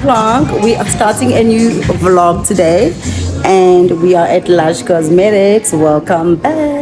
vlog. We are starting a new vlog today and we are at Lush Cosmetics. Welcome back.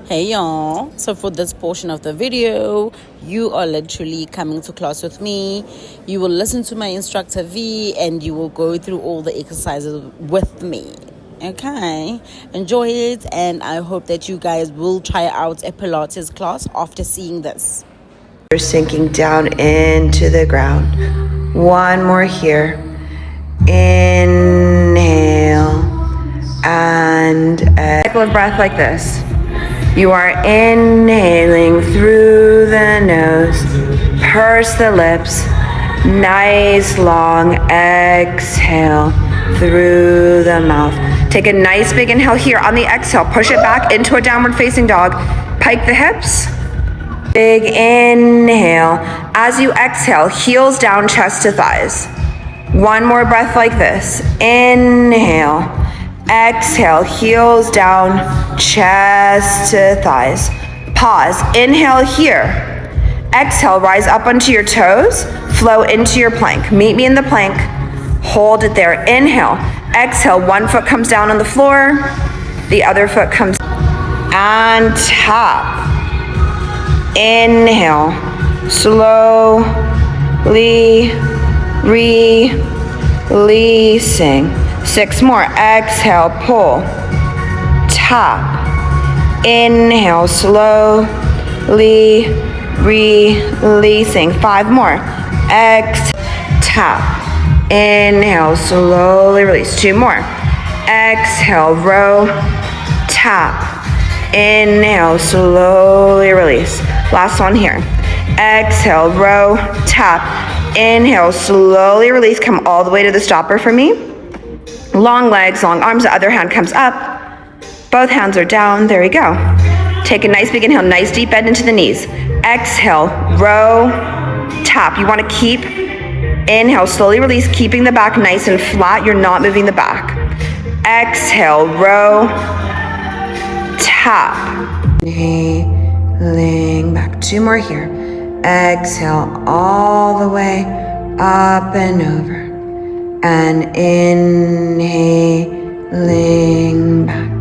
Hey y'all, so for this portion of the video, you are literally coming to class with me. You will listen to my instructor V and you will go through all the exercises with me. Okay, enjoy it, and I hope that you guys will try out a Pilates class after seeing this. You're sinking down into the ground. One more here. Inhale and cycle of breath like this. You are inhaling through the nose, purse the lips, nice long exhale through the mouth. Take a nice big inhale here. On the exhale, push it back into a downward facing dog. Pike the hips. Big inhale. As you exhale, heels down, chest to thighs. One more breath like this. Inhale. Exhale, heels down, chest to thighs. Pause. Inhale here. Exhale, rise up onto your toes. Flow into your plank. Meet me in the plank. Hold it there. Inhale. Exhale, one foot comes down on the floor. The other foot comes and tap. Inhale. Slowly releasing. 6 more. Exhale, pull. Tap. Inhale, slowly releasing. 5 more. Exhale, tap. Inhale, slowly release. 2 more. Exhale, row, tap. Inhale, slowly release. Last one here. Exhale, row, tap. Inhale, slowly release. Come all the way to the stopper for me. Long legs, long arms, the other hand comes up. Both hands are down, there we go. Take a nice big inhale, nice deep bend into the knees. Exhale, row, tap. You wanna keep, inhale, slowly release, keeping the back nice and flat. You're not moving the back. Exhale, row, tap. Inhaling back, 2 more here. Exhale all the way up and over. And inhaling back.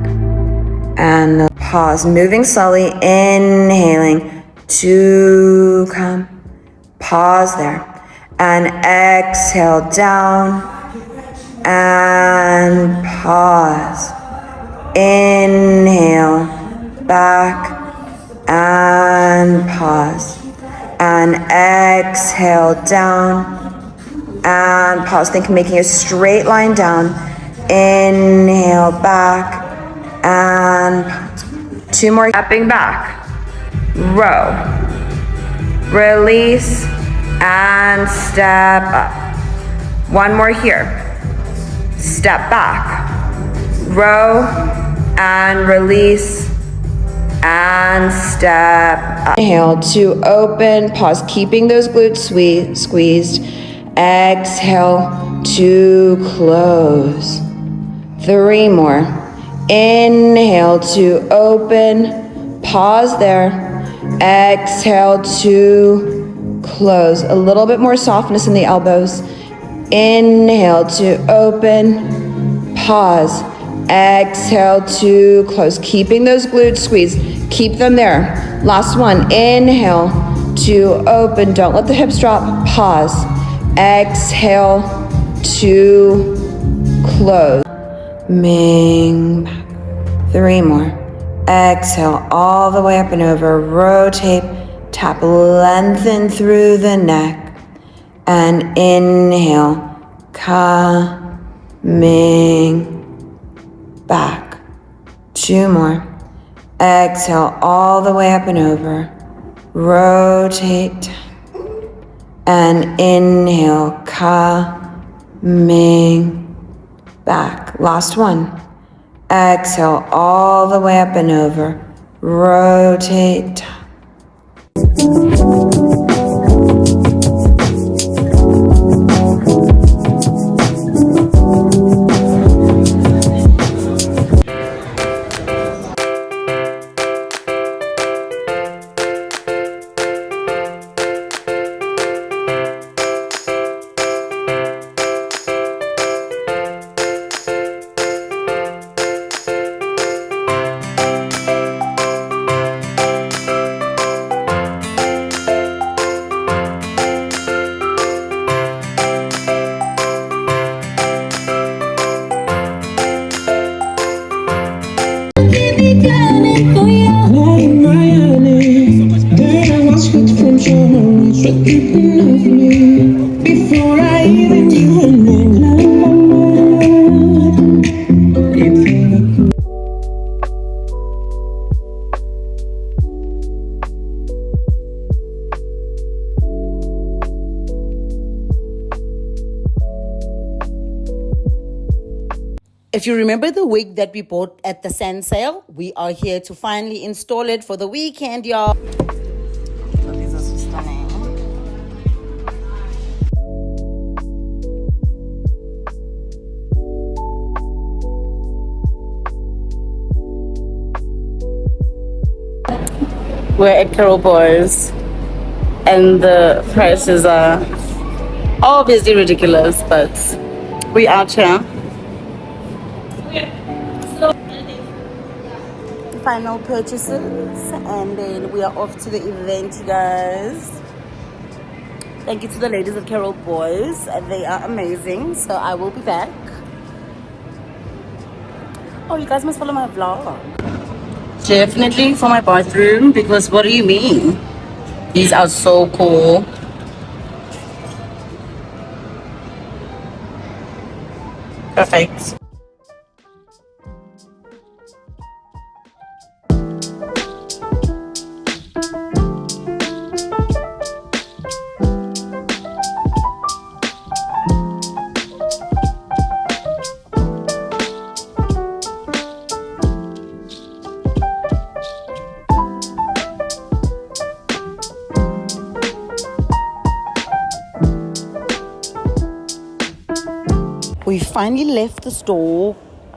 And pause, moving slowly, inhaling to come. Pause there. and exhale down and pause. Inhale, back and pause. And exhale down and pause. Think making a straight line down. Inhale, back and pause. 2 more. Stepping back. Row. Release and step up. 1 more here. Step back. Row and release and step up. Inhale to open, pause, keeping those glutes squeezed. Exhale to close. 3 more. Inhale to open, pause there. Exhale to close. A little bit more softness in the elbows. Inhale to open, pause. Exhale to close, keeping those glutes squeezed. Keep them there. Last one. Inhale to open. Don't let the hips drop. Pause. Exhale to close. Ming back. 3 more. Exhale all the way up and over. Rotate. Tap. Lengthen through the neck. And inhale. Coming back. 2 more. Exhale all the way up and over. Rotate. And inhale, coming back. Last one. Exhale all the way up and over. Rotate. If you remember the wig that we bought at the sand sale, we are here to finally install it for the weekend, y'all. So these are so stunning. We're at Carol Boys, and the prices are obviously ridiculous, but we out here. Final purchases, and then we are off to the event, you guys. Thank you to the ladies at Carol Boys. They are amazing. So I will be back. Oh, you guys must follow my vlog. Definitely for my bathroom, because what do you mean? These are so cool. Perfect. We finally left the store,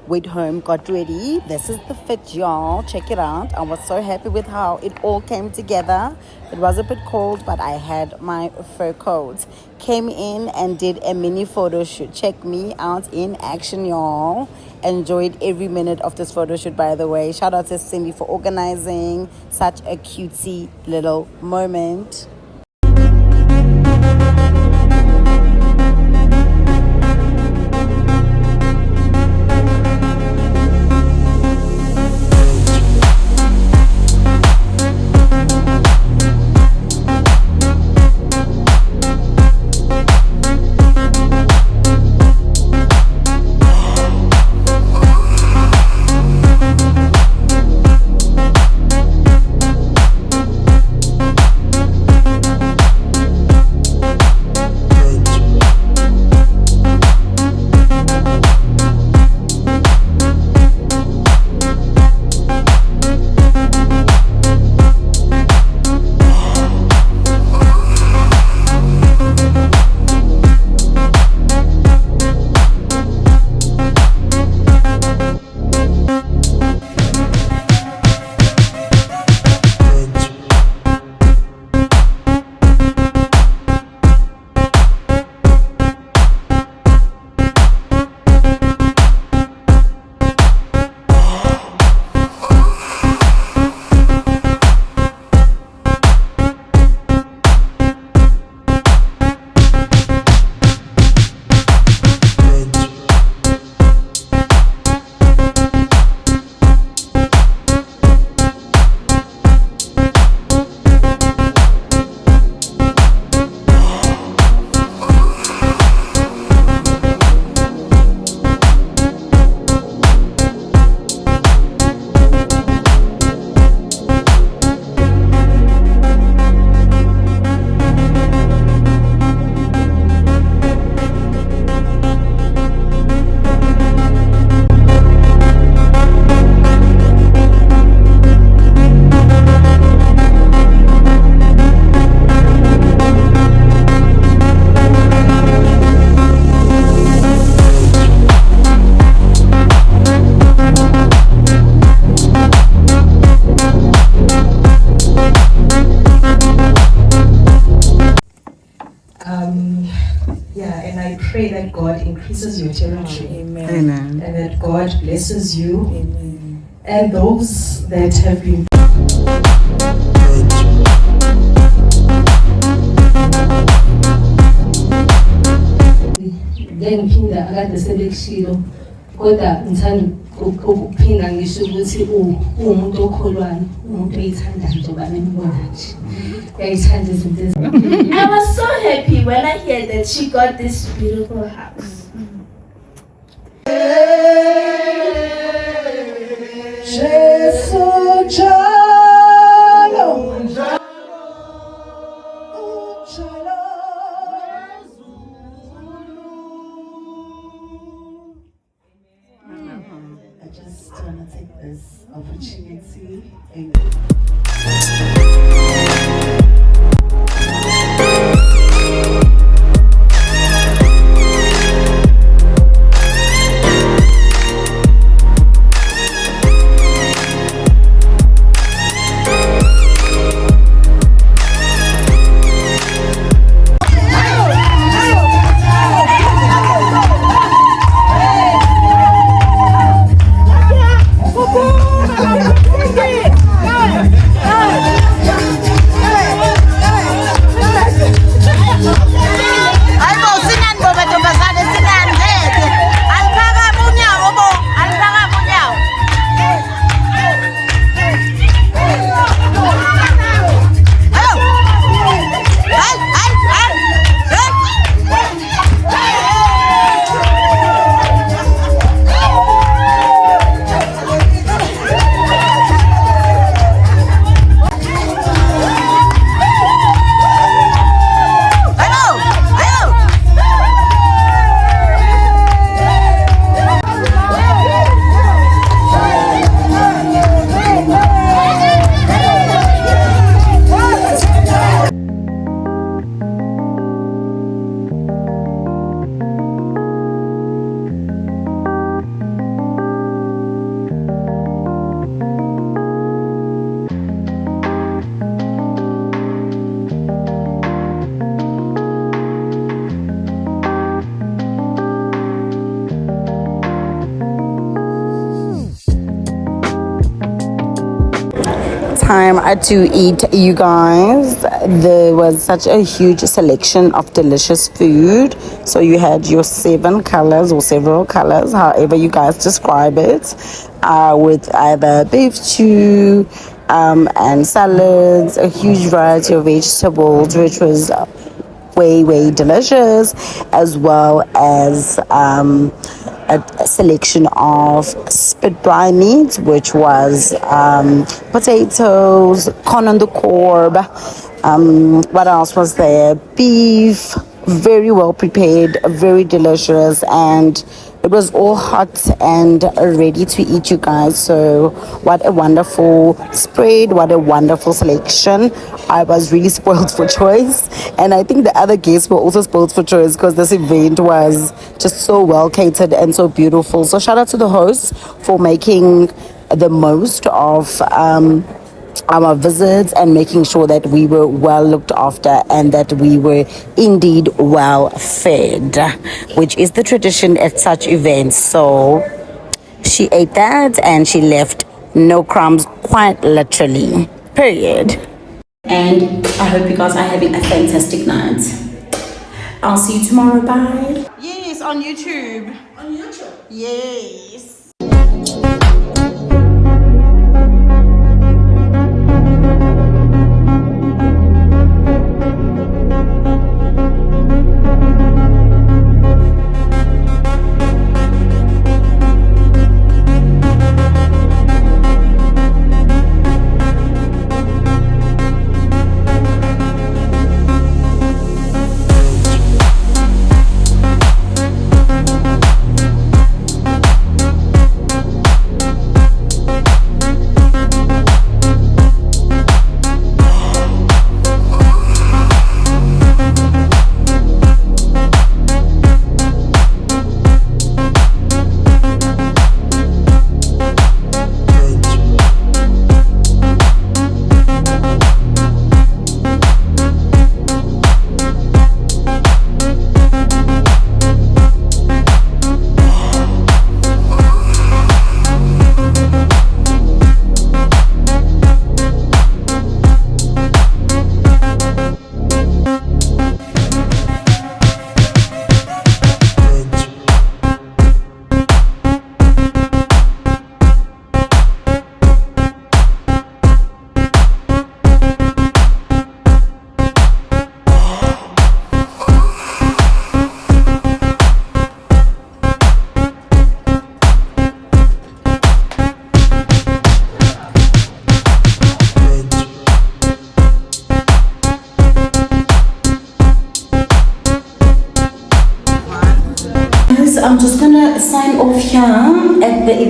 went home, got ready. This is the fit, y'all. Check it out. I was so happy with how it all came together. It was a bit cold, but I had my fur coat. Came in and did a mini photo shoot. Check me out in action, y'all. Enjoyed every minute of this photo shoot, by the way. Shout out to Cindy for organizing such a cutesy little moment. that God increases your territory. Amen. And that God blesses you. Amen. And those that have been ngengiphinda akade sebekushilo kodwa ngithanda ukuphinda ngisho ukuthi umuntu okholwayo umuntu oyithandayo njengoba nembona nje uyayithanda izinto I was so happy when I heard that she got this beautiful house. I just want to take this opportunity and time to eat, you guys. There was such a huge selection of delicious food. So you had your 7 colors or several colors, however you guys describe it, with either beef stew and salads, a huge variety of vegetables, which was way delicious, as well as a selection of spit fry meat, which was potatoes, corn on the cob, what else was there, beef, very well prepared, very delicious, and it was all hot and ready to eat, you guys. So what a wonderful spread, what a wonderful selection. I was really spoiled for choice, and I think the other guests were also spoiled for choice because this event was just so well catered and so beautiful. So shout out to the hosts for making the most of our visits and making sure that we were well looked after and that we were indeed well fed, which is the tradition at such events. So she ate that and she left no crumbs, quite literally, period. And I hope you guys are having a fantastic night. I'll see you tomorrow. Bye. Yes, on YouTube. On YouTube? Yes.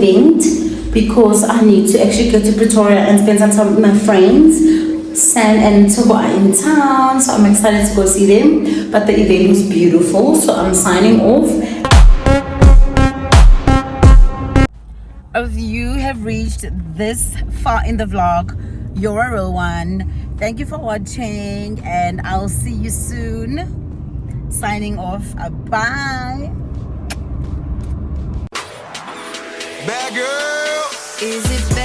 event because I need to actually go to Pretoria and spend some time with my friends. San and Togo are in town, so I'm excited to go see them. But the event was beautiful, so I'm signing off. If you have reached this far in the vlog, you're a real one. Thank you for watching, and I'll see you soon. Signing off. Bye. Bad girl. Is it